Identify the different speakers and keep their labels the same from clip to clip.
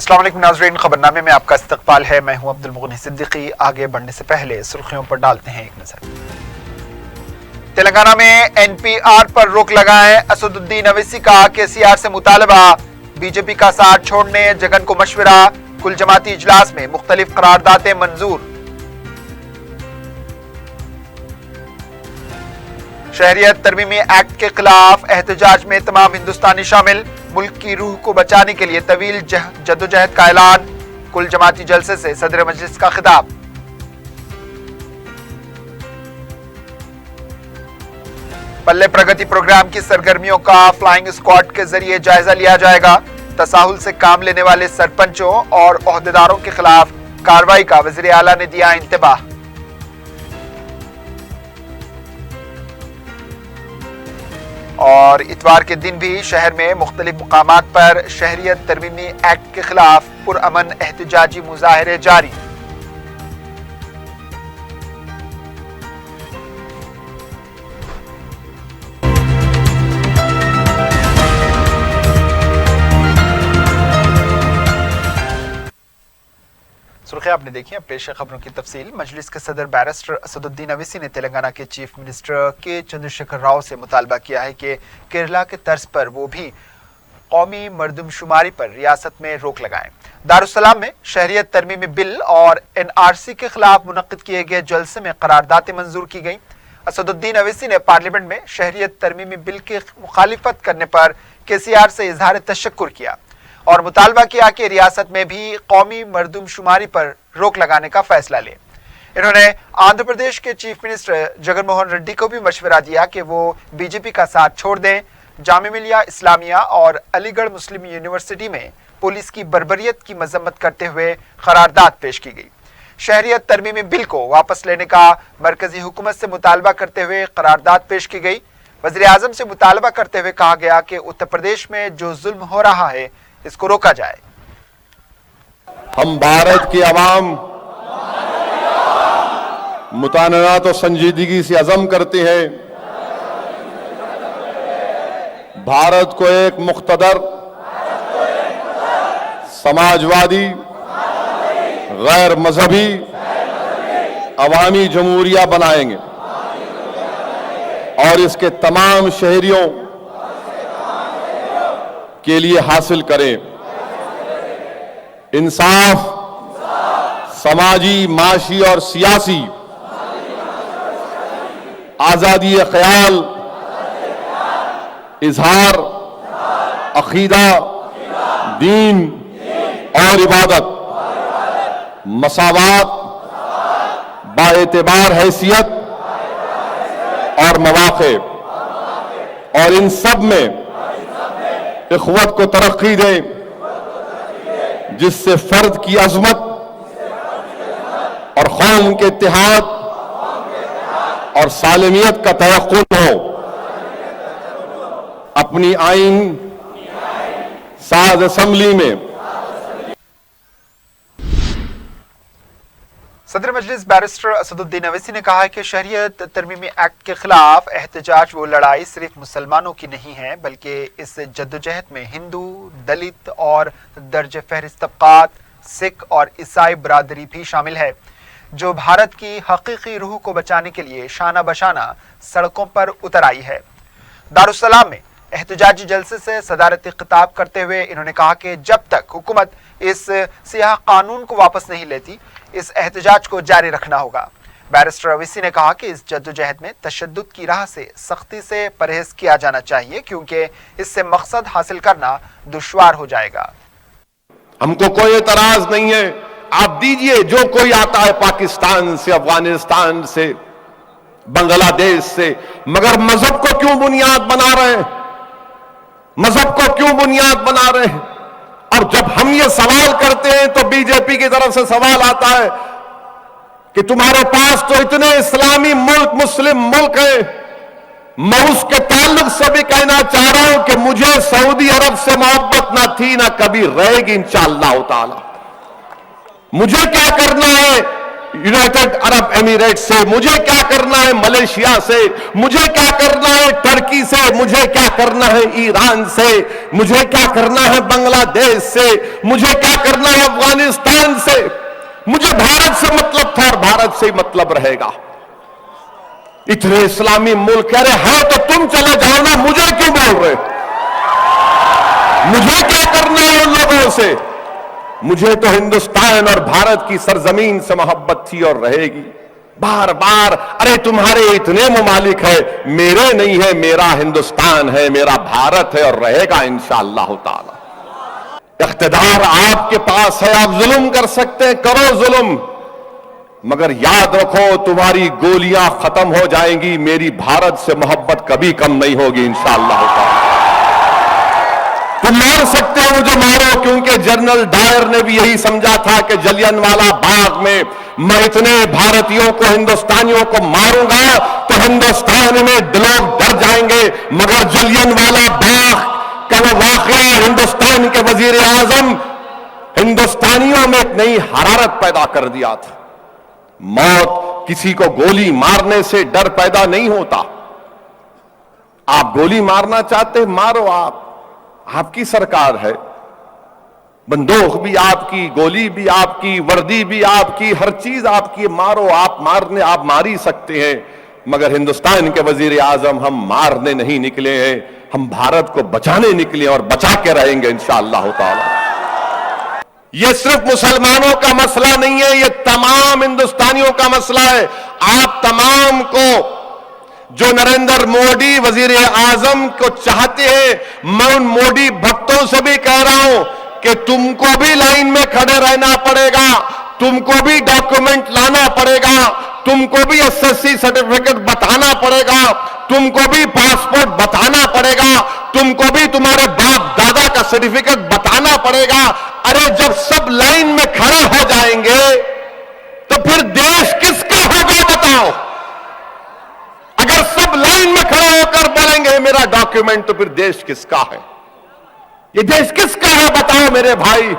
Speaker 1: السلام علیکم ناظرین، خبرنامے میں آپ کا استقبال ہے۔ میں ہوں عبدالمغنی صدیقی۔ آگے بڑھنے سے پہلے سرخیوں پر ڈالتے ہیں ایک نظر۔ تلنگانہ میں این پی آر پر روک لگائیں، اسد الدین اویسی کا کے سی آر سے مطالبہ، بی جے پی کا ساتھ چھوڑنے جگن کو مشورہ، کل جماعتی اجلاس میں مختلف قراردادیں منظور۔ شہریت ترمیمی ایکٹ کے خلاف احتجاج میں تمام ہندوستانی شامل، ملک کی روح کو بچانے کے لیے طویل جدوجہد کا اعلان، کل جماعتی جلسے سے صدر مجلس کا خطاب۔ پلے پرگتی پروگرام کی سرگرمیوں کا فلائنگ اسکواڈ کے ذریعے جائزہ لیا جائے گا، تساہل سے کام لینے والے سرپنچوں اور عہدیداروں کے خلاف کارروائی کا وزیر اعلیٰ نے دیا انتباہ۔ اور اتوار کے دن بھی شہر میں مختلف مقامات پر شہریت ترمیمی ایکٹ کے خلاف پرامن احتجاجی مظاہرے جاری۔ سرخیاں آپ نے دیکھی ہیں، پیش ہے خبروں کی تفصیل۔ مجلس کے صدر بیرسٹر اسد الدین اویسی نے تلنگانہ کے چیف منسٹر کے چندرشیکھر راؤ سے مطالبہ کیا ہے کہ کیرلا کے طرز پر وہ بھی قومی مردم شماری پر ریاست میں روک لگائیں۔ دارالسلام میں شہریت ترمیمی بل اور این آر سی کے خلاف منعقد کیے گئے جلسے میں قراردادیں منظور کی گئیں۔ اسد الدین اویسی نے پارلیمنٹ میں شہریت ترمیمی بل کی مخالفت کرنے پر کے سی آر سے اظہار تشکر کیا اور مطالبہ کیا کہ ریاست میں بھی قومی مردم شماری پر روک لگانے کا فیصلہ لے۔ انہوں نے آندھرا پردیش کے چیف منسٹر جگن موہن ریڈی کو بھی مشورہ دیا کہ وہ بی جے پی کا ساتھ چھوڑ دیں۔ جامعہ ملیہ اسلامیہ اور علی گڑھ مسلم یونیورسٹی میں پولیس کی بربریت کی مذمت کرتے ہوئے قرارداد پیش کی گئی۔ شہریت ترمیمی بل کو واپس لینے کا مرکزی حکومت سے مطالبہ کرتے ہوئے قرارداد پیش کی گئی۔ وزیر اعظم سے مطالبہ کرتے ہوئے کہا گیا کہ اتر پردیش میں جو ظلم ہو رہا ہے اس کو روکا جائے۔
Speaker 2: ہم بھارت کی عوام مطانعت و سنجیدگی سے عزم کرتے ہیں، بھارت کو ایک مقتدر، سماجوادی، غیر مذہبی، عوامی جمہوریہ بنائیں گے اور اس کے تمام شہریوں کے لیے حاصل کریں انصاف، سماجی، معاشی اور سیاسی آزادی خیال، اظہار، عقیدہ، دین اور عبادت، مساوات باعتبار حیثیت اور مواقع، اور ان سب میں اخوت کو ترقی دیں جس سے فرد کی عظمت اور قوم کے اتحاد اور سالمیت کا تیقن ہو۔ اپنی آئین ساز اسمبلی میں
Speaker 1: صدر مجلس بیرسٹر اسد الدین اویسی نے کہا کہ شہریت ترمیمی ایکٹ کے خلاف احتجاج و لڑائی صرف مسلمانوں کی نہیں ہے، بلکہ اس جدوجہد میں ہندو، دلت اور درجہ فہرست طبقات، سکھ اور عیسائی برادری بھی شامل ہے، جو بھارت کی حقیقی روح کو بچانے کے لیے شانہ بشانہ سڑکوں پر اتر آئی ہے۔ دارالسلام میں احتجاجی جلسے سے صدارتی خطاب کرتے ہوئے انہوں نے کہا کہ جب تک حکومت اس سیاہ قانون کو واپس نہیں لیتی، اس احتجاج کو جاری رکھنا ہوگا۔ بیرسٹر اویسی نے کہا کہ اس جدوجہد میں تشدد کی راہ سے سختی سے پرہیز کیا جانا چاہیے، کیونکہ اس سے مقصد حاصل کرنا دشوار ہو جائے گا۔
Speaker 2: ہم کو کوئی اعتراض نہیں ہے، آپ دیجئے جو کوئی آتا ہے پاکستان سے، افغانستان سے، بنگلہ دیش سے، مگر مذہب کو کیوں بنیاد بنا رہے ہیں؟ مذہب کو کیوں بنیاد بنا رہے ہیں؟ اور جب ہم یہ سوال کرتے ہیں تو بی جے پی کی طرف سے سوال آتا ہے کہ تمہارے پاس تو اتنے اسلامی ملک، مسلم ملک ہیں۔ میں اس کے تعلق سے بھی کہنا چاہ رہا ہوں کہ مجھے سعودی عرب سے محبت نہ تھی، نہ کبھی رہے گی انشاءاللہ تعالی۔ مجھے کیا کرنا ہے؟ यूनाइटेड अरब एमिरेट से, मुझे क्या करना है मलेशिया से, मुझे क्या करना है टर्की से, मुझे क्या करना है ईरान से, मुझे क्या करना है बांग्लादेश से, मुझे क्या करना है अफगानिस्तान से। मुझे भारत से मतलब था और भारत से ही मतलब रहेगा। इतने इस्लामी मुल्क कह रहे हैं तो तुम चले जाओ ना, मुझे क्यों बोल रहे? मुझे क्या करना है उन लोगों से? मुझे तो हिंदुस्तान और भारत की सरजमीन से मोहब्बत थी और रहेगी। बार बार अरे तुम्हारे इतने ममालिक है, मेरे नहीं है, मेरा हिंदुस्तान है, मेरा भारत है और रहेगा इंशाअल्लाह ताला। इख्तिदार आपके पास है, आप जुल्म कर सकते हैं, करो जुल्म, मगर याद रखो तुम्हारी गोलियां खत्म हो जाएंगी, मेरी भारत से मोहब्बत कभी कम नहीं होगी इंशाअल्लाह ताला। तुम मार सकते हो मुझे मारो, क्योंकि जनरल डायर ने भी यही समझा था कि जलियांवाला बाग में मैं इतने भारतीयों को, हिंदुस्तानियों को मारूंगा तो हिंदुस्तान में लोग डर जाएंगे। मगर जलियांवाला बाग का वो वाकया हिंदुस्तान के वजीर आजम हिंदुस्तानियों में एक नई हरारत पैदा कर दिया था। मौत किसी को गोली मारने से डर पैदा नहीं होता। आप गोली मारना चाहते मारो, आपकी सरकार है, बंदूक भी आपकी, गोली भी आपकी, वर्दी भी आपकी, हर चीज आपकी, मारो, आप मार ही सकते हैं। मगर हिंदुस्तान के वजीर आजम हम मारने नहीं निकले हैं, हम भारत को बचाने निकले और बचा के रहेंगे इंशाअल्लाह ताला। ये सिर्फ मुसलमानों का मसला नहीं है, ये तमाम हिंदुस्तानियों का मसला है। आप तमाम को, जो नरेंद्र मोदी वजीर आजम को चाहते हैं, मैं उन मोदी भक्तों से भी कह रहा हूं कि तुमको भी लाइन में खड़े रहना पड़ेगा, तुमको भी डॉक्यूमेंट लाना पड़ेगा, तुमको भी एसएससी सर्टिफिकेट बताना पड़ेगा, तुमको भी पासपोर्ट बताना पड़ेगा, तुमको भी तुम्हारे बाप दादा का सर्टिफिकेट बताना पड़ेगा। अरे जब सब लाइन में खड़े हो जाएंगे तो फिर देश किसका होगा बताओ? अगर सब लाइन में खड़े होकर बोलेंगे मेरा डॉक्यूमेंट, तो फिर देश किसका है? ये देश किसका है बताओ मेरे भाई?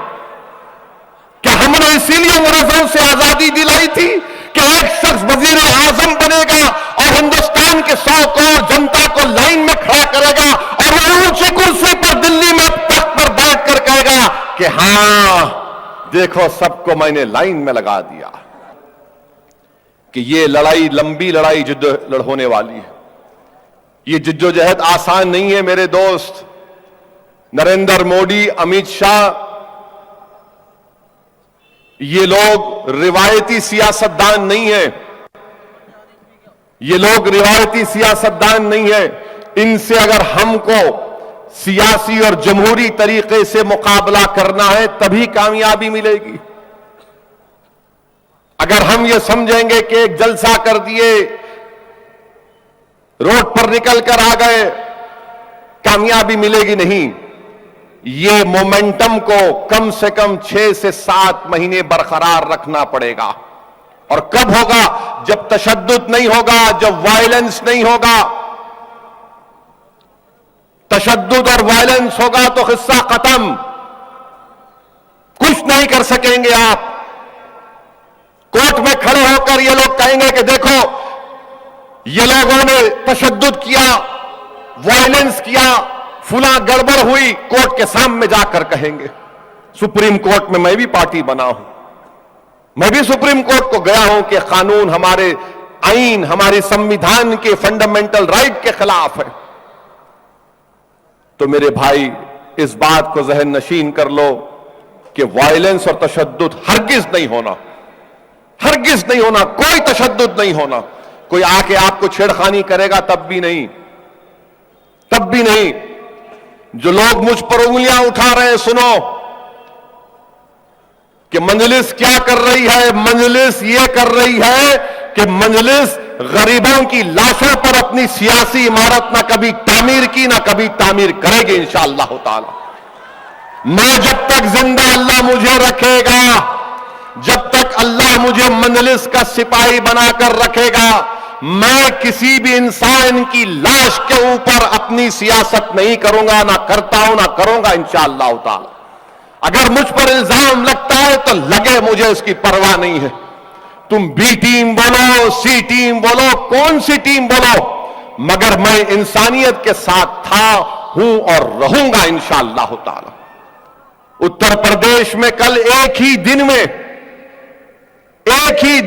Speaker 2: क्या हमने इसीलिए अंग्रेजों से आजादी दिलाई थी कि एक शख्स वजीर आजम बनेगा और हिंदुस्तान के 100 करोड़ जनता को लाइन में खड़ा करेगा और वो ऊंची कुर्सी पर दिल्ली में तख्त पर बैठ कर कहेगा कि हां देखो सबको मैंने लाइन में लगा दिया। कि ये लड़ाई लंबी लड़ाई जिद्द होने वाली है। ये जिद्दोजहद आसान नहीं है मेरे दोस्त। नरेंद्र मोदी, अमित शाह, ये लोग रिवायती सियासतदान नहीं है, ये लोग रिवायती सियासतदान नहीं है। इनसे अगर हमको सियासी और जमहूरी तरीके से मुकाबला करना है तभी कामयाबी मिलेगी। अगर हम ये समझेंगे कि एक जलसा कर दिए, रोड पर निकल कर आ गए, कामयाबी मिलेगी नहीं। ये मोमेंटम को कम से कम 6 से 7 महीने बरकरार रखना पड़ेगा। और कब होगा? जब तशद्दुद नहीं होगा, जब वायलेंस नहीं होगा। तशद्दुद और वायलेंस होगा तो किस्सा खत्म, कुछ नहीं कर सकेंगे आप। कोर्ट में खड़े होकर ये लोग कहेंगे कि देखो ये लोगों ने तशद्दुद किया, वायलेंस किया, फुला गड़बड़ हुई, कोर्ट के सामने जाकर कहेंगे। सुप्रीम कोर्ट में मैं भी पार्टी बना हूं, मैं भी सुप्रीम कोर्ट को गया हूं कि कानून, हमारे आईन, हमारे संविधान के फंडामेंटल राइट के खिलाफ है। तो मेरे भाई इस बात को जहन नशीन कर लो कि वायलेंस और तशद्दुद हरगिज नहीं होना, हरगिज नहीं होना, कोई तशद्दुद नहीं होना। कोई आके आपको छेड़खानी करेगा तब भी नहीं, तब भी नहीं। जो लोग मुझ पर उंगलियां उठा रहे हैं, सुनो कि मजलिस क्या कर रही है। मजलिस ये कर रही है कि मजलिस गरीबों की लाशों पर अपनी सियासी इमारत ना कभी तामीर की, ना कभी तामीर करेगी इंशाअल्लाह ताला। मैं जब तक जिंदा अल्लाह मुझे रखेगा, जब तक अल्लाह मुझे मजलिस का सिपाही बनाकर रखेगा, मैं किसी भी इंसान की लाश के ऊपर अपनी सियासत नहीं करूंगा, ना करता हूं, ना करूंगा इंशाअल्लाह ताला। अगर मुझ पर इल्जाम लगता है तो लगे, मुझे इसकी परवाह नहीं है। तुम बी टीम बोलो, सी टीम बोलो, कौन सी टीम बोलो, मगर मैं इंसानियत के साथ था, हूं और रहूंगा इंशाअल्लाह ताला। उत्तर प्रदेश में कल एक ही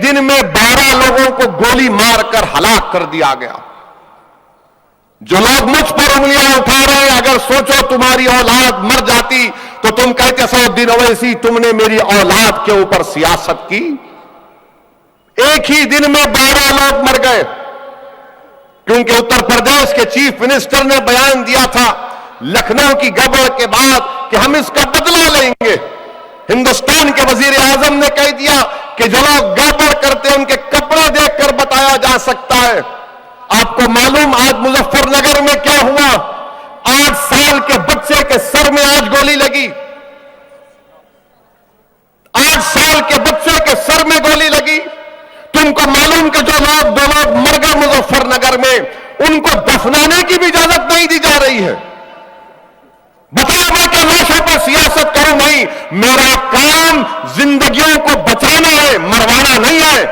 Speaker 2: दिन में 12 लोगों को गोली मारकर हलाक कर दिया गया। जो लोग मुझ पर उंगलियां उठा रहे हैं, अगर सोचो तुम्हारी औलाद मर जाती तो तुम कहते असदुद्दीन ओवैसी तुमने मेरी औलाद के ऊपर सियासत की। एक ही दिन में 12 लोग मर गए, क्योंकि उत्तर प्रदेश के चीफ मिनिस्टर ने बयान दिया था लखनऊ की गड़बड़ के बाद कि हम इसका बदला लेंगे। हिंदुस्तान के वजीर आजम ने कह दिया कि जो लोग गड़बड़ करते हैं उनके कपड़े देखकर बताया जा सकता है। आपको मालूम आज मुजफ्फरनगर में क्या हुआ? 8 साल के बच्चे के सर में आज गोली लगी। 8 साल के बच्चे के सर में गोली लगी। तुमको मालूम कि जो लोग 2 लोग मर गए मुजफ्फरनगर में, उनको दफनाने की भी इजाजत नहीं दी जा रही है। बताओ मैं क्या लाशों पर सियासत करूं? नहीं, मेरा काम जिंदगियों को बचाना है, मरवाना नहीं है।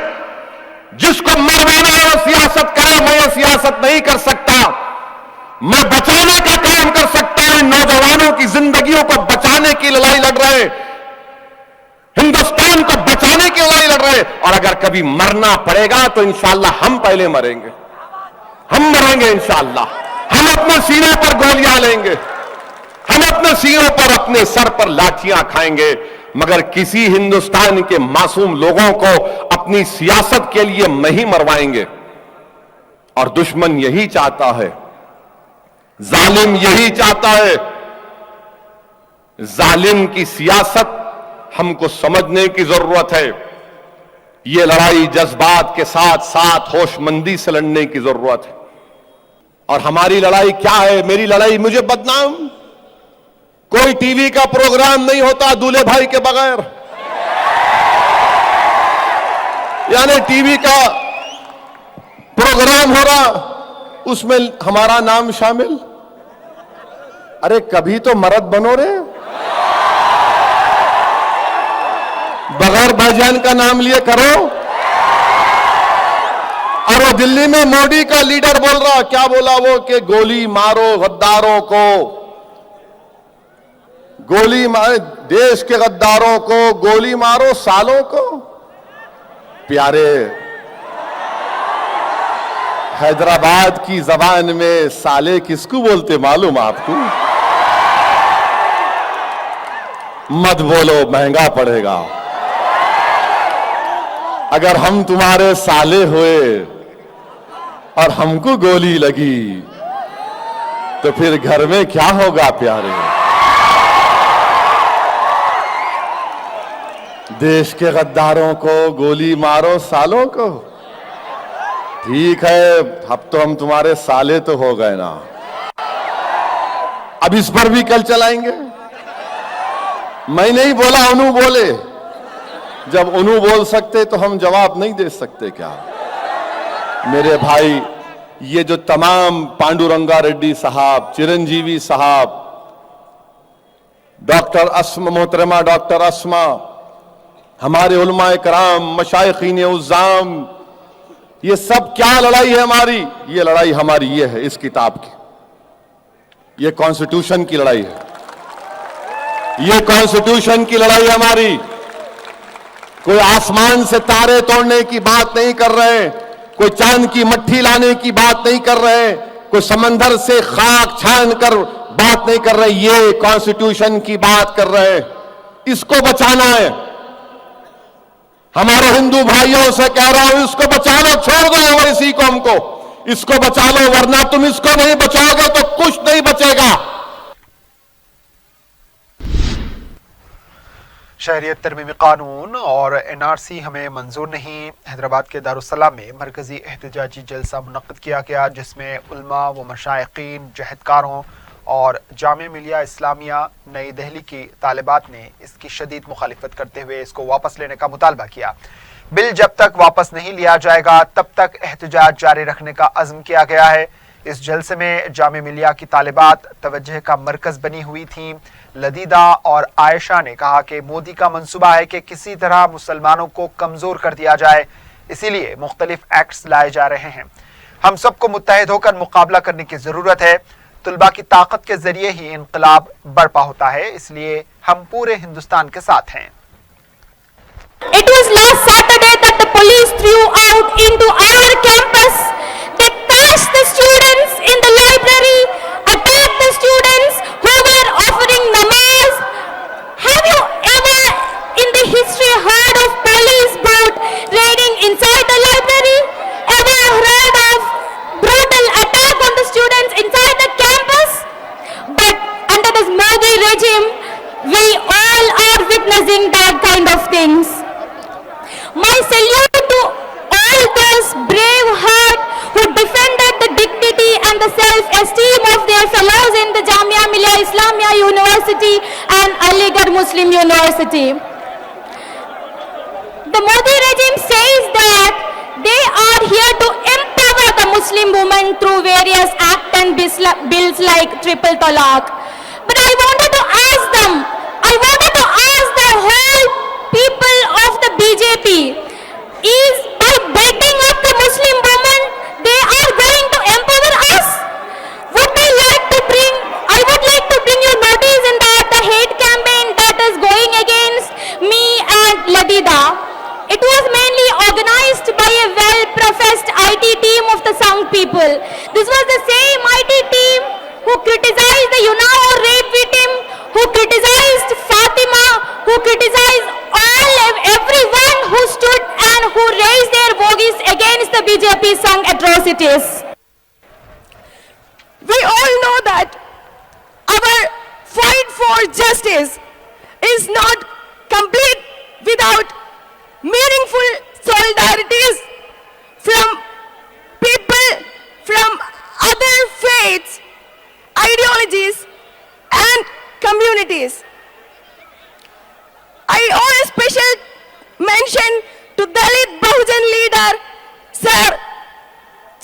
Speaker 2: जिसको मरवाना है वो सियासत करे, मैं ये सियासत नहीं कर सकता। मैं बचाने का काम कर सकता हूं। नौजवानों की जिंदगियों को बचाने की लड़ाई लड़ रहे हैं, हिंदुस्तान को बचाने की लड़ाई लड़ रहे हैं। और अगर कभी मरना पड़ेगा तो इंशाअल्लाह हम पहले मरेंगे, हम मरेंगे इंशाअल्लाह। हम अपने सीने पर गोलियां लेंगे, हम अपने सीनों पर, अपने सर पर लाठियां खाएंगे, मगर किसी हिंदुस्तान के मासूम लोगों को अपनी सियासत के लिए नहीं मरवाएंगे। और दुश्मन यही चाहता है, जालिम यही चाहता है। जालिम की सियासत हमको समझने की जरूरत है। यह लड़ाई जज्बात के साथ साथ होशमंदी से लड़ने की जरूरत है। और हमारी लड़ाई क्या है? मेरी लड़ाई, मुझे बदनाम, कोई टीवी का प्रोग्राम नहीं होता दूल्हे भाई के बगैर। यानी टीवी का प्रोग्राम हो रहा, उसमें हमारा नाम शामिल। अरे कभी तो मर्द बनो रे, बगैर भाईजान का नाम लिए करो। और वो दिल्ली में मोदी का लीडर बोल रहा, क्या बोला वो, कि गोली मारो गद्दारों को, गोली मारो देश के गद्दारों को, गोली मारो सालों को। प्यारे, हैदराबाद की जबान में साले किसको बोलते मालूम आपको? मत बोलो, महंगा पड़ेगा। अगर हम तुम्हारे साले हुए और हमको गोली लगी तो फिर घर में क्या होगा प्यारे? देश के गद्दारों को गोली मारो सालों को। ठीक है, अब तो हम तुम्हारे साले तो हो गए ना, अब इस पर भी कल चलाएंगे। मैं नहीं बोला, उन्हों बोले। जब उन्हों बोल सकते तो हम जवाब नहीं दे सकते क्या? मेरे भाई, ये जो तमाम पांडुरंगा रेड्डी साहब, चिरंजीवी साहब, डॉक्टर अस्मा, मोहतरमा डॉक्टर अस्मा, हमारे उलमाए कराम, मशाइखीन उज़्ज़ाम, ये सब क्या लड़ाई है हमारी? ये लड़ाई हमारी ये है, इस किताब की, ये कॉन्स्टिट्यूशन की लड़ाई है। ये कॉन्स्टिट्यूशन की लड़ाई हमारी। कोई आसमान से तारे तोड़ने की बात नहीं कर रहे, कोई चांद की मट्ठी लाने की बात नहीं कर रहे, कोई समंदर से खाक छान कर बात नहीं कर रहे। ये कॉन्स्टिट्यूशन की बात कर रहे हैं, इसको बचाना है। हमारे हिंदू भाइयों से कह रहा हूं, इसको बचा लो, छोड़ दो ओवैसी को, हमको इसको बचा लो, वरना तुम इसको नहीं बचाओगे तो कुछ नहीं बचेगा।
Speaker 1: शहरियत तरमीमी कानून और NRC हमें मंजूर नहीं। हैदराबाद के दारुस्सलाम में मरकजी एहतजाजी जलसा मुनक्किद किया गया, जिसमें उलमा व मशाइखीन, जहदकारों और जामिया मिलिया इस्लामिया नई दिल्ली की तालिबात ने इसकी शदीद मुखालिफत करते हुए इसको वापस लेने का मुतालबा किया। बिल जब तक वापस नहीं लिया जाएगा तब तक एहतजाज जारी रखने का अज़्म किया गया है। इस जलसे में जामे मिलिया की तालिबात तवज्जो का मरकज बनी हुई थी। लदीदा और आयशा ने कहा कि मोदी का मंसूबा है कि किसी तरह मुसलमानों को कमजोर कर दिया जाए, इसीलिए मुख्तलिफ एक्ट्स लाए जा रहे हैं। हम सबको मुत्तहिद होकर मुकाबला करने की जरूरत है। तुलबा की ताकत के जरिए ही इंकलाब बर्पा होता है, इसलिए हम पूरे हिंदुस्तान के साथ हैं।
Speaker 3: It was last Saturday that the police threw out into our campus. They crashed the students in the library, attacked the students who were offering namaz. Have you ever in the history heard of police boat raiding inside the library? Ever heard of brutal attack on the students inside the campus? But under this Modi regime, we all are witnessing that kind of things. My salute to all those brave hearts who defended the dignity and the self-esteem of their fellows in the Jamia Millia Islamia University and Aligarh Muslim University. The Modi regime says that they are here to empower the Muslim women through various acts and bills like triple talaq. But I wanted to ask the whole people of the BJP, is by beating up the Muslim women, they are going to empower us? I would like to bring your notice in that the hate campaign that is going against me and Ladida. It was mainly organized by a well-professed IT team of the Sound people. This was the same IT team who criticized the Unnao rape victim, who criticized Fatima, who criticized everyone who stood and who raised their voice against the BJP Sangh atrocities.
Speaker 4: We all know that our fight for justice is not complete without meaningful solidarities from people from other faiths, ideologies and communities. I owe a special mention to Dalit Bahujan leader Sir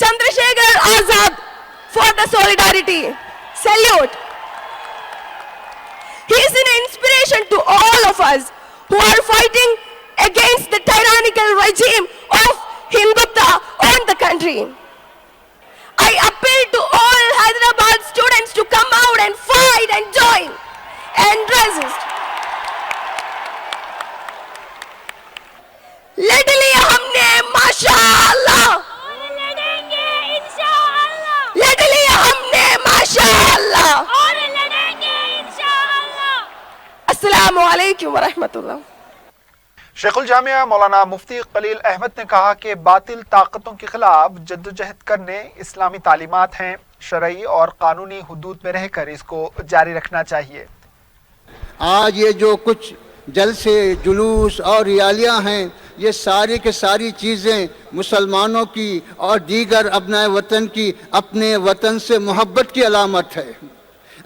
Speaker 4: Chandrasekhar Azad for the solidarity. Salute. He is an inspiration to all of us who are fighting against the tyrannical regime of Hindutva on the country. I appeal to all Hyderabad students to come out and fight and join and resist. लड़ लिया हमने माशाअल्लाह,
Speaker 3: और लड़ेंगे इंशाअल्लाह,
Speaker 4: लड़ लिया हमने माशाअल्लाह,
Speaker 3: और लड़ेंगे इंशाअल्लाह।
Speaker 4: अस्सलामु अलैकुम व रहमतुल्लाह।
Speaker 1: शेखुल जामिया मौलाना मुफ्ती खलील अहमद ने कहा कि बातिल ताकतों के खिलाफ जद्दोजहद करने इस्लामी तालीमात हैं, शरई और कानूनी हुदूद में रहकर इसको जारी रखना चाहिए।
Speaker 5: आज ये जो कुछ जलसे, जुलूस और रैलियां हैं, ये सारी के सारी चीज़ें मुसलमानों की और दीगर अपने वतन की अपने वतन से मोहब्बत की अलामत है।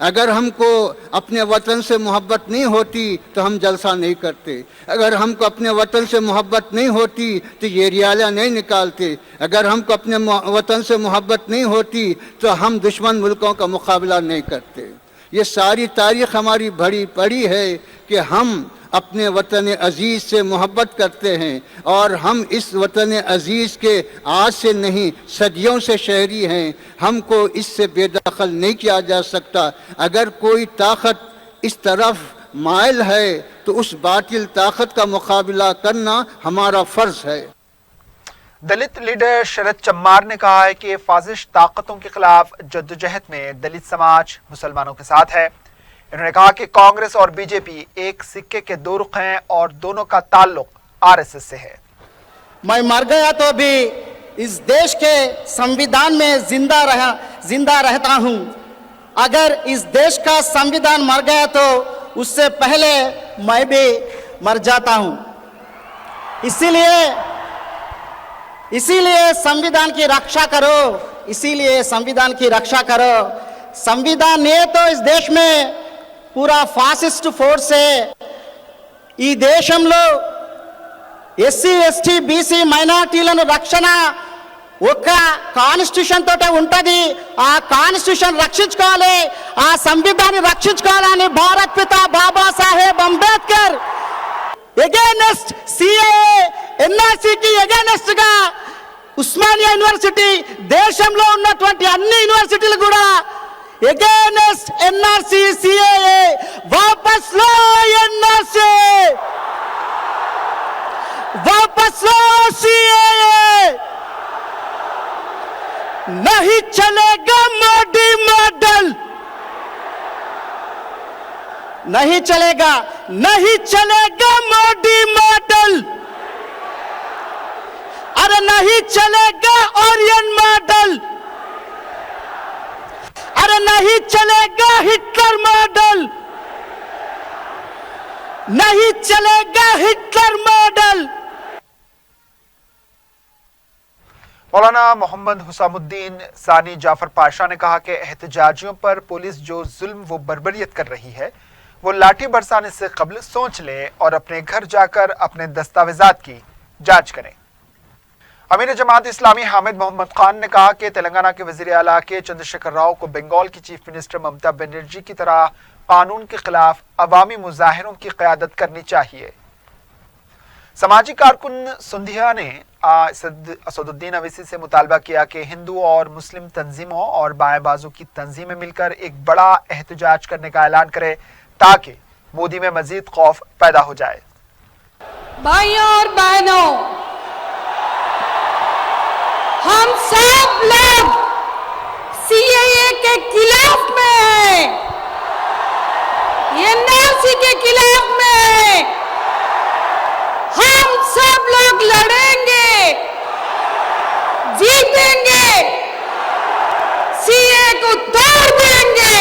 Speaker 5: अगर हमको अपने वतन से मोहब्बत नहीं होती तो हम जलसा नहीं करते। अगर हमको अपने वतन से मोहब्बत नहीं होती तो ये रैलियां नहीं निकालते। अगर हमको अपने वतन से मोहब्बत नहीं होती तो हम दुश्मन मुल्कों का मुकाबला नहीं करते। ये सारी तारीख़ हमारी भरी पड़ी है कि हम अपने वतन अज़ीज़ से मोहब्बत करते हैं और हम इस वतन अज़ीज़ के आज से नहीं सदियों से शहरी हैं। हमको इससे बेदखल नहीं किया जा सकता। अगर कोई ताकत इस तरफ माइल है तो उस बातिल ताकत का मुकाबला करना हमारा फ़र्ज़ है।
Speaker 1: दलित लीडर शरद चम्मार ने कहा है कि फाजिश ताकतों के खिलाफ जद्दोजहद में दलित समाज मुसलमानों के साथ है। इन्होंने कहा कि कांग्रेस और बीजेपी एक सिक्के के दो रुख हैं और दोनों का ताल्लुक आरएसएस से है।
Speaker 6: मैं मर गया तो भी इस देश के संविधान में जिंदा रहता हूं। अगर इस देश का संविधान मर गया तो उससे पहले मैं भी मर जाता हूं। इसीलिए संविधान की रक्षा करो, इसीलिए संविधान की रक्षा करो। संविधान ने तो इस देश में पूरा फासिस्ट फोर्स है। ఈ దేశంలో ఎస్సీ ఎస్టీ బీసీ మైనారిటీలను రక్షణ ఒక కాన్స్టిట్యూషన్ తోటే ఉంటది. ఆ కాన్స్టిట్యూషన్ రక్షించుకోవాలి, ఆ సంవిధాన్ని రక్షించుకోవాలని భారత్ పిత బాబాసాహెబ్ అంబేద్కర్ ఎగైనెస్ట్ సిఏఏ ఎన్ఆర్సీకి ఎగైనెస్ట్ గా ఉస్మానియా యూనివర్సిటీ దేశంలో ఉన్నటువంటి అన్ని యూనివర్సిటీలు కూడా ఎగైనెస్ట్ ఎన్ఆర్సీ సిఏఏ వాపస్ लो ఎన్ఆర్సీ वापस लो सीएए नहीं चलेगा मोदी मॉडल नहीं चलेगा मोदी मॉडल अरे नहीं चलेगा ओरियन मॉडल अरे नहीं चलेगा हिटलर मॉडल नहीं चलेगा हिटलर मॉडल
Speaker 1: मौलाना मोहम्मद हुसामुद्दीन सानी जाफर पाशा ने कहा कि एहतजाजियों पर पुलिस जो जुल्म व बर्बरियत कर रही है वो लाठी बरसाने से कबल सोच ले और अपने घर जाकर अपने दस्तावेजात की जांच करें। अमीर जमात इस्लामी हामिद मोहम्मद खान ने कहा कि तेलंगाना के वजीर आला के चंद्रशेखर राव को बंगाल की चीफ मिनिस्टर ममता बनर्जी की तरह कानून के खिलाफ अवामी मुजाहिरों की क़यादत करनी चाहिए। समाजी कारकुन सुंधिया ने असदुद्दीन अवैसी से मुतालबा किया कि हिंदू और मुस्लिम तंजीमों और बाएं बाजू की तंजीमें मिलकर एक बड़ा एहतजाज करने का ऐलान करें ताकि मोदी में मजीद खौफ पैदा हो जाए।
Speaker 3: भाइयों और बहनों, हम सब लोग सीएए के खिलाफ में हैं, एनआरसी के खिलाफ में हैं। हम सब लोग लड़ेंगे, जीतेंगे, सीए को तोड़ देंगे,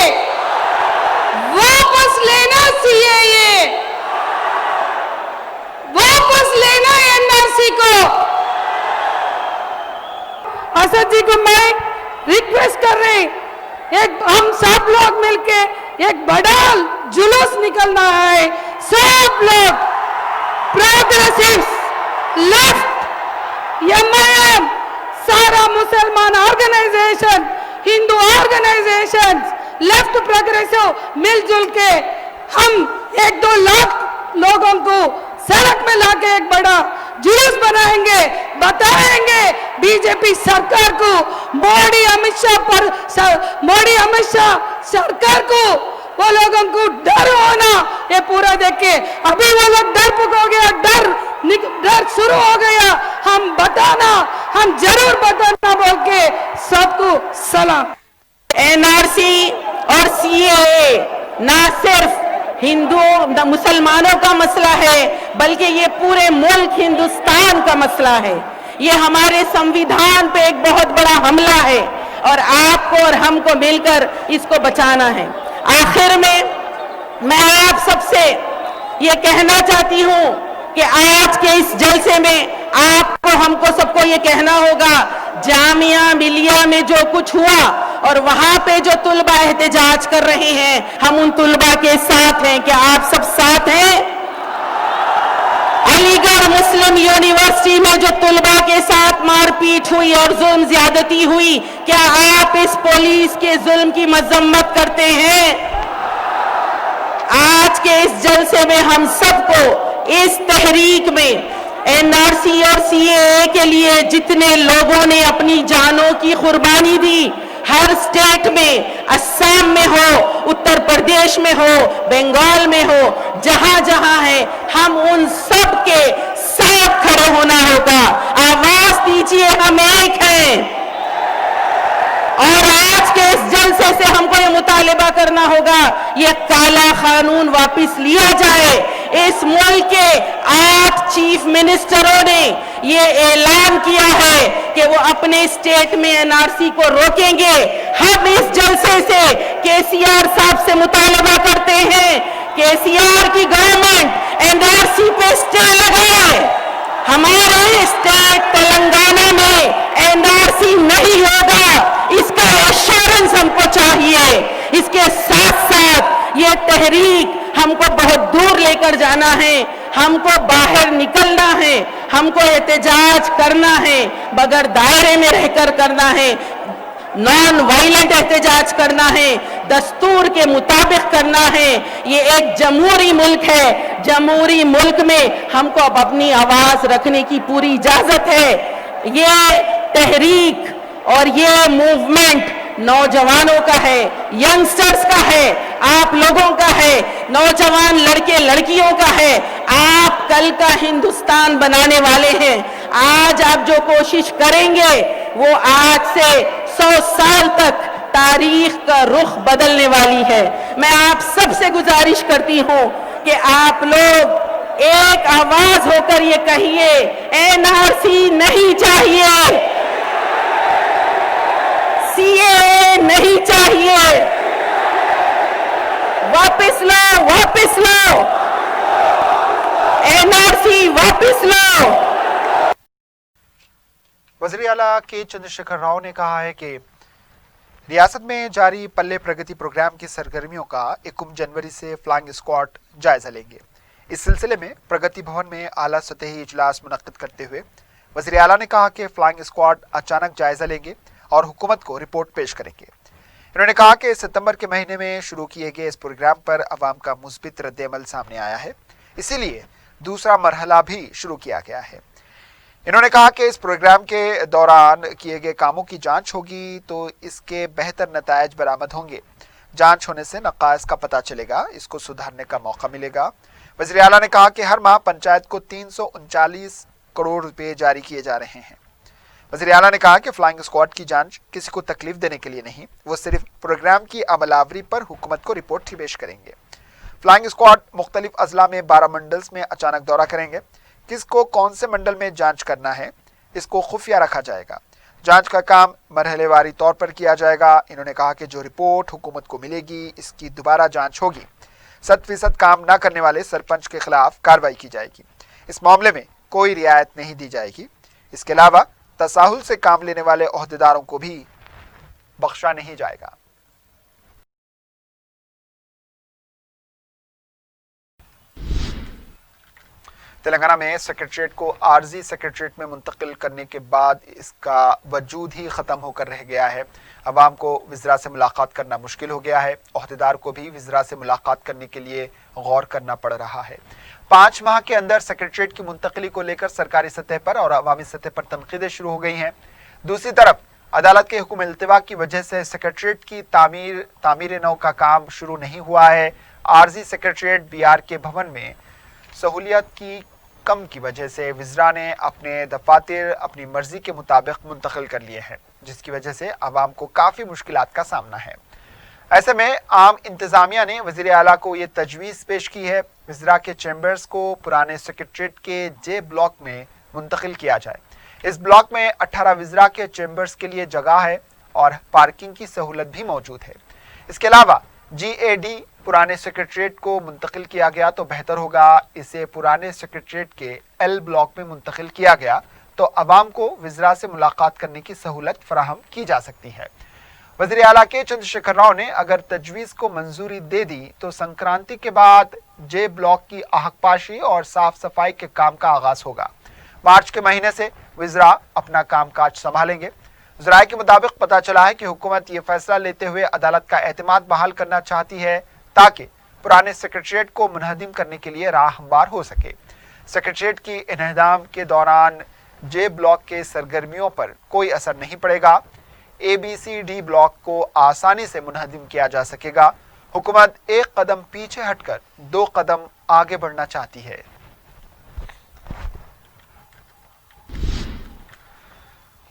Speaker 3: वापस लेना सीएए, वापस लेना एनआरसी को। असद जी को मैं रिक्वेस्ट कर रही, हम सब लोग मिलके एक बड़ा जुलूस निकलना है, सब लोग प्रोग्रेसिव लेफ्ट एमआईएम सारा मुसलमान ऑर्गेनाइजेशन हिंदू ऑर्गेनाइजेशन लेफ्ट प्रोग्रेसिव मिलजुल के हम 1-2 लाख लोगों को सड़क में लाके एक बड़ा जुलूस बनाएंगे, बताएंगे बीजेपी सरकार को, मोदी अमित शाह सरकार को, वो लोगों को डर होना ये पूरा देख के अभी वो लोग डरपोक हो गया, डर शुरू हो गया। हम जरूर बताना बोल के सबको सलाम।
Speaker 7: एनआरसी और सीएए ना सिर्फ हिंदुओं मुसलमानों का मसला है बल्कि ये पूरे मुल्क हिंदुस्तान का मसला है। ये हमारे संविधान पे एक बहुत बड़ा हमला है और आपको और हमको मिलकर इसको बचाना है। आखिर में मैं आप सबसे ये कहना चाहती हूँ कि आज के इस जलसे में आपको हमको सबको ये कहना होगा, जामिया मिलिया में जो कुछ हुआ और वहां पे जो तुलबा एहतजाज कर रहे हैं, हम उन तुलबा के साथ हैं। क्या आप सब साथ हैं? अलीगढ़ मुस्लिम यूनिवर्सिटी में जो तुलबा के साथ मारपीट हुई और जुल्म ज्यादती हुई, क्या आप इस पुलिस के जुल्म की मजम्मत करते हैं? आज के इस जलसे में हम सबको इस तहरीक में एनआरसी और सीएए के लिए जितने लोगों ने अपनी जानों की कुर्बानी दी, हर स्टेट में, असम में हो, उत्तर प्रदेश में हो, बंगाल में हो, जहां जहां है, हम उन सब के साथ खड़े होना होगा। आवाज दीजिए, हम एक हैं। और आज के इस जलसे से हमको ये मुतालिबा करना होगा, ये काला कानून वापस लिया जाए। इस मुल्क के 8 चीफ मिनिस्टरों ने ये ऐलान किया है कि वो अपने स्टेट में एनआरसी को रोकेंगे। हम इस जलसे से केसीआर साहब से मुतालिबा करते हैं, केसीआर की गवर्नमेंट एनआरसी पे स्टे लगाए। हमारे स्टेट तेलंगाना में एनआरसी नहीं होगा, इसका एश्योरेंस हमको चाहिए। इसके साथ साथ ये तहरीक हमको बहुत दूर लेकर जाना है। हमको बाहर निकलना है, हमको एहतजाज करना है, मगर दायरे में रहकर करना है, नॉन वायलेंट एहतजाज करना है, दस्तूर के मुताबिक करना है। ये एक जमहूरी मुल्क है, जमहूरी मुल्क में हमको अब अपनी आवाज रखने की पूरी इजाजत है। ये तहरीक और ये मूवमेंट नौजवानों का है, यंगस्टर्स का है, आप लोगों का है, नौजवान लड़के लड़कियों का है। आप कल का हिंदुस्तान बनाने वाले हैं। आज आप जो कोशिश करेंगे वो आज से 100 साल तक तारीख का रुख बदलने वाली है। मैं आप सबसे गुजारिश करती हूं कि आप लोग एक आवाज होकर ये कहिए, एनआरसी नहीं चाहिए, सीएए नहीं चाहिए, वापस लो, वापस लो, एनआरसी वापस लो।
Speaker 1: वज़ीर आला के चंद्रशेखर राव ने कहा है कि रियासत में जारी पल्ले प्रगति प्रोग्राम की सरगर्मियों का 1 जनवरी से फ्लाइंग स्क्वाड जायजा लेंगे। इस सिलसिले में प्रगति भवन में आला सतही इजलास मुनक्किद करते हुए वज़ीर आला ने कहा कि फ्लाइंग स्क्वाड अचानक जायजा लेंगे और हुकूमत को रिपोर्ट पेश करेंगे। उन्होंने कहा कि सितंबर के महीने में शुरू किए गए इस प्रोग्राम पर अवाम का मुस्बित रद्द-ए-अमल सामने आया है, इसीलिए दूसरा मरहला भी शुरू किया गया है। इन्होंने कहा कि इस प्रोग्राम के दौरान किए गए कामों की जांच होगी तो इसके बेहतर नतायज बरामद होंगे। जांच होने से नक़ाइस का पता चलेगा, इसको सुधारने का मौका मिलेगा। वज़ीर आला ने कहा कि हर माह पंचायत को 339 करोड़ रुपए जारी किए जा रहे हैं। वज़ीर आला ने कहा कि फ्लाइंग स्क्वाड की जांच किसी को तकलीफ देने के लिए नहीं, वो सिर्फ प्रोग्राम की अमलावरी पर हुकूमत को रिपोर्ट ही पेश करेंगे। फ्लाइंग स्क्वाड मुख्तलिफ अजला में 12 मंडल्स में अचानक दौरा करेंगे। किसको कौन से मंडल में जांच करना है, इसको खुफिया रखा जाएगा। जांच का काम मरहलेवारी तौर पर किया जाएगा। इन्होंने कहा कि जो रिपोर्ट हुकूमत को मिलेगी इसकी दोबारा जांच होगी। 100% काम न करने वाले सरपंच के खिलाफ कार्रवाई की जाएगी। इस मामले में कोई रियायत नहीं दी जाएगी। इसके अलावा तसाहुल से काम लेने वाले ओहदेदारों को भी बख्शा नहीं जाएगा। तेलंगाना में सेक्रेटरीट को आर्जी सेक्रेटरीट में मुंतकिल करने के बाद इसका वजूद ही ख़त्म होकर रह गया है। अवाम को विज़रा से मुलाकात करना मुश्किल हो गया है। ओहदेदार को भी विज़रा से मुलाकात करने के लिए गौर करना पड़ रहा है। 5 माह के अंदर सेक्रेटरीट की मुंतकिली को लेकर सरकारी सतह पर और अवामी सतह पर तनकीदें शुरू हो गई हैं। दूसरी तरफ अदालत के हुक्म इल्तिवा की वजह से सेक्रेटरीट की तामीर नौ का काम शुरू नहीं हुआ है। आर्जी सेक्रेटरीट BR के भवन में सहूलियत की कम की वजह से विज़रा ने अपने दफातर अपनी मर्जी के मुताबिक मुंतकिल कर लिए हैं, जिसकी वजह से आवाम को काफ़ी मुश्किलात का सामना है। ऐसे में आम इंतज़ामिया ने वज़ीर आला को ये तजवीज़ पेश की है विज़रा के चैम्बर्स को पुराने सेक्रेटरीट के J ब्लॉक में मुंतकिल किया जाए। इस ब्लॉक में 18 विज़रा के चैम्बर्स के लिए जगह है और पार्किंग की सहूलत भी मौजूद है। इसके अलावा GAD पुराने सेक्रेटरीट को मुंतकिल किया गया तो बेहतर होगा। इसे पुराने सेक्रेटरीट के L ब्लॉक में मुंतकिल किया गया तो अवाम को विज़रा से मुलाकात करने की सहूलत फराहम की जा सकती है। वज़ीर आला के चंद्रशेखर राव ने अगर तजवीज़ को मंजूरी दे दी तो संक्रांति के बाद J ब्लॉक की आहकपाशी और साफ सफाई के काम का आगाज होगा। मार्च के महीने से विज़रा अपना कामकाज संभालेंगे। ज़राए के मुताबिक पता चला है कि हुकूमत ये फैसला लेते हुए अदालत का एतमाद बहाल करना चाहती है ताकि पुराने सेक्रेटरीट को मुनहदिम करने के लिए राह हमवार हो सके। सेक्रेटरीट की इन्हदाम के दौरान J ब्लॉक के सरगर्मियों पर कोई असर नहीं पड़ेगा। ABCD ब्लॉक को आसानी से मुनहदिम किया जा सकेगा। हुकूमत एक कदम पीछे हटकर 2 कदम आगे बढ़ना चाहती है।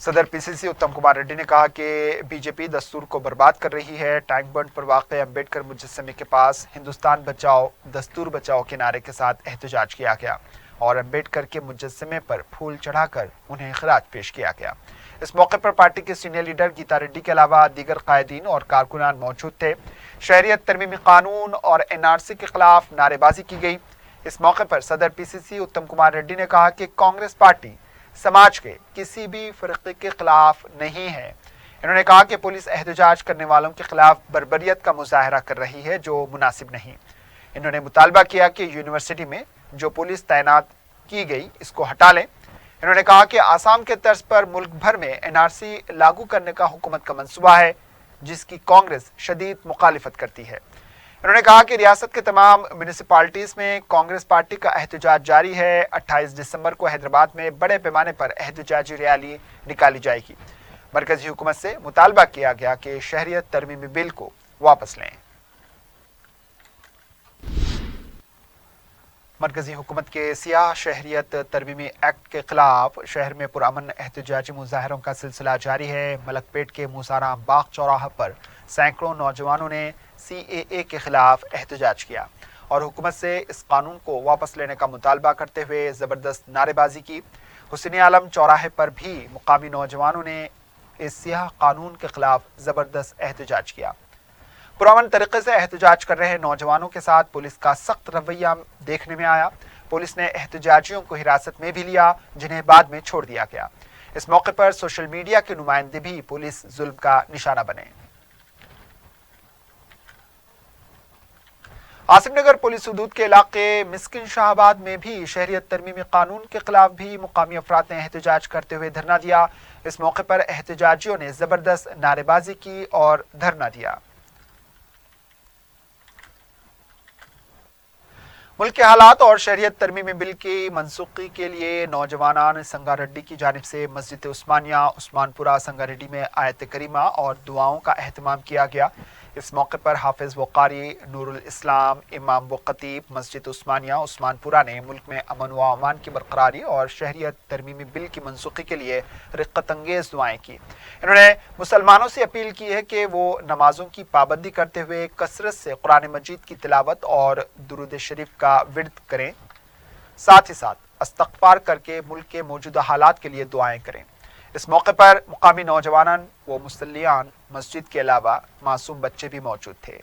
Speaker 1: सदर PCC उत्तम कुमार रेड्डी ने कहा कि BJP दस्तूर को बर्बाद कर रही है। टैंक बंड पर वाक़ अम्बेडकर मुजस्समे के पास हिंदुस्तान बचाओ दस्तूर बचाओ के नारे के साथ एहतजाज किया गया और अम्बेडकर के मुजस्समे पर फूल चढ़ाकर उन्हें खराज पेश किया गया। इस मौके पर पार्टी के सीनियर लीडर गीता रेड्डी के अलावा दीगर कायदीन और कारकुनान मौजूद थे। शहरियत तरमीमी कानून और NRC के खिलाफ नारेबाजी की गई। इस मौके पर सदर PCC उत्तम कुमार रेड्डी ने कहा कि कांग्रेस पार्टी समाज के किसी भी फ़िरक़े के खिलाफ नहीं है। इन्होंने कहा कि पुलिस एहतजाज करने वालों के खिलाफ बर्बरियत का मुजाहरा कर रही है जो मुनासिब नहीं। انہوں نے مطالبہ کیا کہ یونیورسٹی میں جو پولیس تعینات کی گئی اس کو ہٹا لیں۔ انہوں نے کہا کہ آسام کے طرز پر ملک بھر میں NRC لاگو کرنے کا حکومت کا منصوبہ ہے جس کی کانگریس شدید مخالفت کرتی ہے۔ انہوں نے کہا کہ ریاست کے تمام میونسپلٹیز میں کانگریس پارٹی کا احتجاج جاری ہے۔ 28 دسمبر کو حیدرآباد میں بڑے پیمانے پر احتجاجی ریلی نکالی جائے گی۔ مرکزی حکومت سے مطالبہ کیا گیا کہ شہریت ترمیمی بل کو واپس لیں۔ مرکزی حکومت کے سیاہ شہریت ترمیمی ایکٹ کے خلاف شہر میں پرامن احتجاجی مظاہروں کا سلسلہ جاری ہے۔ ملک پیٹ کے موسارا باغ چوراہا پر سینکڑوں نوجوانوں نے CAA کے خلاف احتجاج کیا اور حکومت سے اس قانون کو واپس لینے کا مطالبہ کرتے ہوئے زبردست نعرے بازی کی۔ حسین عالم چوراہے پر بھی مقامی نوجوانوں نے اس سیاہ قانون کے خلاف زبردست احتجاج کیا۔ پرامن طریقے سے احتجاج کر رہے نوجوانوں کے ساتھ پولیس کا سخت رویہ دیکھنے میں آیا۔ پولیس نے احتجاجیوں کو حراست میں بھی لیا جنہیں بعد میں چھوڑ دیا گیا۔ اس موقع پر سوشل میڈیا کے نمائندے بھی پولیس ظلم کا نشانہ بنے۔ آصف نگر پولیس حدود کے علاقے مسکن شاہ آباد میں بھی شہریت ترمیمی قانون کے خلاف بھی مقامی افراد نے احتجاج کرتے ہوئے دھرنا دیا۔ اس موقع پر احتجاجیوں نے زبردست نعرے بازی کی اور دھرنا دیا۔ ملک کے حالات اور شہریت ترمیمی بل کی منسوخی کے لیے نوجوانان سنگاریڈی کی جانب سے مسجد عثمانیہ عثمان پورہ سنگاریڈی میں آیت کریمہ اور دعاؤں کا اہتمام کیا گیا۔ اس موقع پر حافظ و قاری نور الاسلام امام و خطیب مسجد عثمانیہ عثمان پورہ نے ملک میں امن و امان کی برقراری اور شہریت ترمیمی بل کی منسوخی کے لیے رقت انگیز دعائیں کی۔ انہوں نے مسلمانوں سے اپیل کی ہے کہ وہ نمازوں کی پابندی کرتے ہوئے کثرت سے قرآن مجید کی تلاوت اور درود شریف کا ورد کریں، ساتھ ہی ساتھ استغفار کر کے ملک کے موجودہ حالات کے لیے دعائیں کریں۔ اس موقع پر مقامی نوجوانان و مصلیان مسجد کے علاوہ معصوم بچے بھی موجود تھے۔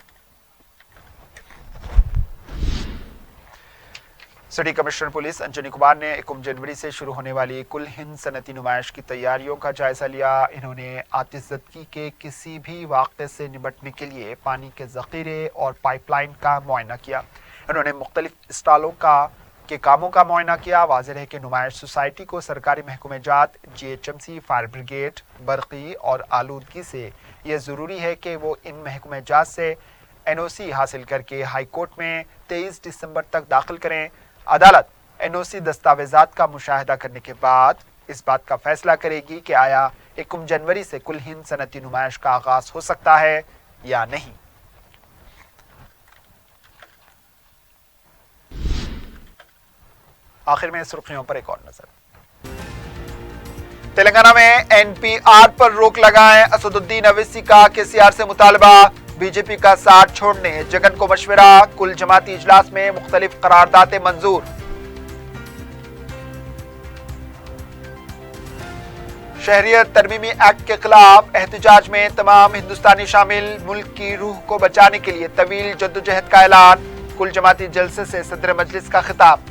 Speaker 1: City commissioner police Anjani Kumar نے 1 جنوری سے شروع ہونے والی کل ہند صنعتی نمائش کی تیاریوں کا جائزہ لیا۔ انہوں نے آتش زدگی کے کسی بھی واقعے سے نمٹنے کے لیے پانی کے ذخیرے اور پائپ لائن کا معائنہ کیا۔ انہوں نے مختلف اسٹالوں کے کاموں کا معائنہ کیا۔ واضح ہے کہ نمائش سوسائٹی کو سرکاری محکمہ جات، GHMC، فائر بریگیڈ، برقی اور آلودگی سے یہ ضروری ہے کہ وہ ان محکمہ جات سے NOC حاصل کر کے ہائی کورٹ میں 23 دسمبر تک داخل کریں۔ عدالت NOC دستاویزات کا مشاہدہ کرنے کے بعد اس بات کا فیصلہ کرے گی کہ آیا 1 جنوری سے کل ہند صنعتی نمائش کا آغاز ہو سکتا ہے یا نہیں۔ آخر میں سرخیوں پر ایک اور نظر۔ تلنگانہ میں NPR پر روک لگائیں، اسد الدین اویسی کا KCR سے مطالبہ، BJP کا ساتھ چھوڑنے جگن کو مشورہ، کل جماعتی اجلاس میں مختلف قراردادیں منظور۔ شہریت ترمیمی ایکٹ کے خلاف احتجاج میں تمام ہندوستانی شامل، ملک کی روح کو بچانے کے لیے طویل جدوجہد کا اعلان، کل جماعتی جلسے سے صدر مجلس کا خطاب۔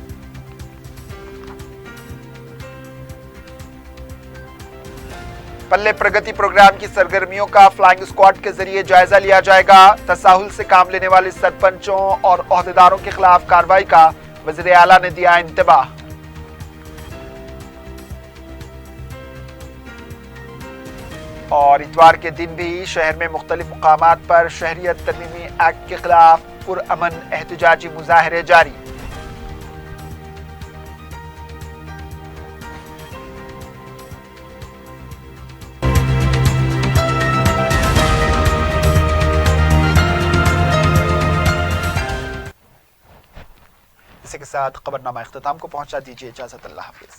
Speaker 1: پلے پرگتی پروگرام کی سرگرمیوں کا فلائنگ اسکواڈ کے ذریعے جائزہ لیا جائے گا۔ تساہل سے کام لینے والے سرپنچوں اور عہدیداروں کے خلاف کارروائی کا وزیر اعلیٰ نے دیا انتباہ۔ اور اتوار کے دن بھی شہر میں مختلف مقامات پر شہریت ترمیمی ایکٹ کے خلاف پرامن احتجاجی مظاہرے جاری۔ اسی کے ساتھ خبرنامہ اختتام کو پہنچا، دیجیے اجازت، اللہ حافظ۔